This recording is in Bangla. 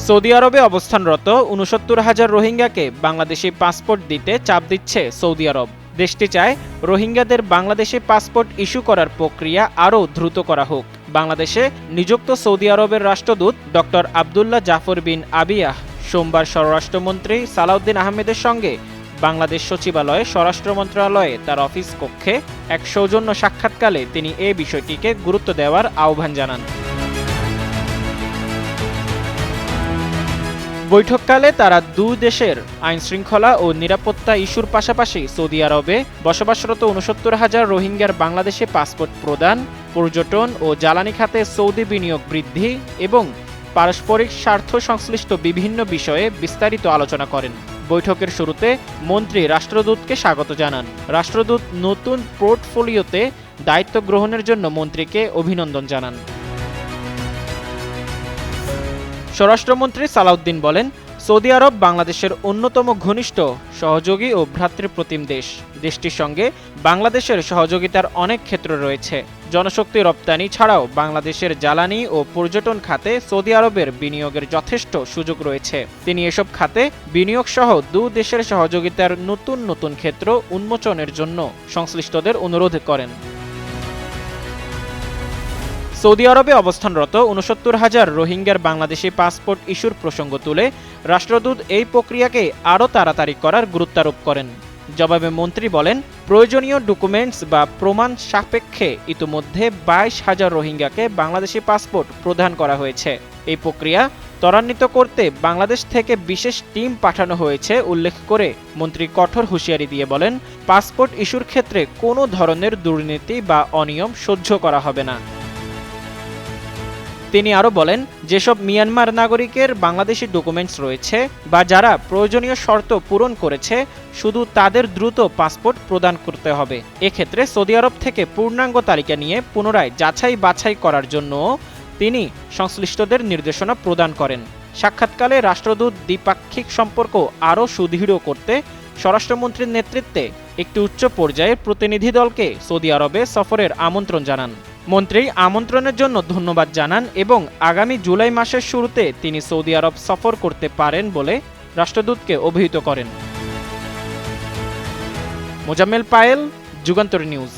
সৌদি আরবে অবস্থানরত ৬৯,০০০ রোহিঙ্গাকে বাংলাদেশি পাসপোর্ট দিতে চাপ দিচ্ছে সৌদি আরব। দেশটি চায় রোহিঙ্গাদের বাংলাদেশি পাসপোর্ট ইস্যু করার প্রক্রিয়া আরও দ্রুত করা হোক। বাংলাদেশে নিযুক্ত সৌদি আরবের রাষ্ট্রদূত ডক্টর আবদুল্লাহ জাফর বিন আবিয়াহ সোমবার স্বরাষ্ট্রমন্ত্রী সালাউদ্দিন আহমেদের সঙ্গে বাংলাদেশ সচিবালয়ে স্বরাষ্ট্র মন্ত্রণালয়ে তার অফিস কক্ষে এক সৌজন্য সাক্ষাৎকালে তিনি এ বিষয়টিকে গুরুত্ব দেওয়ার আহ্বান জানান। বৈঠককালে তারা দুই দেশের আইনশৃঙ্খলা ও নিরাপত্তা ইস্যুর পাশাপাশি সৌদি আরবে বসবাসরত ৬৯,০০০ রোহিঙ্গার বাংলাদেশে পাসপোর্ট প্রদান, পর্যটন ও জ্বালানি খাতে সৌদি বিনিয়োগ বৃদ্ধি এবং পারস্পরিক স্বার্থ সংশ্লিষ্ট বিভিন্ন বিষয়ে বিস্তারিত আলোচনা করেন। বৈঠকের শুরুতে মন্ত্রী রাষ্ট্রদূতকে স্বাগত জানান। রাষ্ট্রদূত নতুন পোর্টফোলিওতে দায়িত্ব গ্রহণের জন্য মন্ত্রীকে অভিনন্দন জানান। স্বরাষ্ট্রমন্ত্রী সালাউদ্দিন বলেন, সৌদি আরব বাংলাদেশের অন্যতম ঘনিষ্ঠ সহযোগী ও ভ্রাতৃপ্রতিম দেশ। দেশটির সঙ্গে বাংলাদেশের সহযোগিতার অনেক ক্ষেত্র রয়েছে। জনশক্তি রপ্তানি ছাড়াও বাংলাদেশের জ্বালানি ও পর্যটন খাতে সৌদি আরবের বিনিয়োগের যথেষ্ট সুযোগ রয়েছে। তিনি এসব খাতে বিনিয়োগ সহ দুই দেশের সহযোগিতার নতুন নতুন ক্ষেত্র উন্মোচনের জন্য সংশ্লিষ্টদের অনুরোধ করেন। সৌদি আরবে অবস্থানরত ৬৯,০০০ রোহিঙ্গার বাংলাদেশি পাসপোর্ট ইস্যুর প্রসঙ্গ তুলে রাষ্ট্রদূত এই প্রক্রিয়াকে আরও তাড়াতাড়ি করার গুরুত্বারোপ করেন। জবাবে মন্ত্রী বলেন, প্রয়োজনীয় ডকুমেন্টস বা প্রমাণ সাপেক্ষে ইতোমধ্যে ২২,০০০ রোহিঙ্গাকে বাংলাদেশি পাসপোর্ট প্রদান করা হয়েছে। এই প্রক্রিয়া ত্বরান্বিত করতে বাংলাদেশ থেকে বিশেষ টিম পাঠানো হয়েছে উল্লেখ করে মন্ত্রী কঠোর হুঁশিয়ারি দিয়ে বলেন, পাসপোর্ট ইস্যুর ক্ষেত্রে কোনো ধরনের দুর্নীতি বা অনিয়ম সহ্য করা হবে না। তিনি আরও বলেন, যেসব মিয়ানমার নাগরিকের বাংলাদেশি ডকুমেন্টস রয়েছে বা যারা প্রয়োজনীয় শর্ত পূরণ করেছে শুধু তাদের দ্রুত পাসপোর্ট প্রদান করতে হবে। এক্ষেত্রে সৌদি আরব থেকে পূর্ণাঙ্গ তালিকা নিয়ে পুনরায় যাচাই বাছাই করার জন্য তিনি সংশ্লিষ্টদের নির্দেশনা প্রদান করেন। সাক্ষাৎকালে রাষ্ট্রদূত দ্বিপাক্ষিক সম্পর্ক আরও সুদৃঢ় করতে স্বরাষ্ট্রমন্ত্রীর নেতৃত্বে একটি উচ্চ পর্যায়ের প্রতিনিধি দলকে সৌদি আরবে সফরের আমন্ত্রণ জানান। মন্ত্রী আমন্ত্রণের জন্য ধন্যবাদ জানান এবং আগামী জুলাই মাসের শুরুতে তিনি সৌদি আরব সফর করতে পারেন বলে রাষ্ট্রদূতকে অভিহিত করেন। মোজাম্মেল পায়েল, যুগান্তর নিউজ।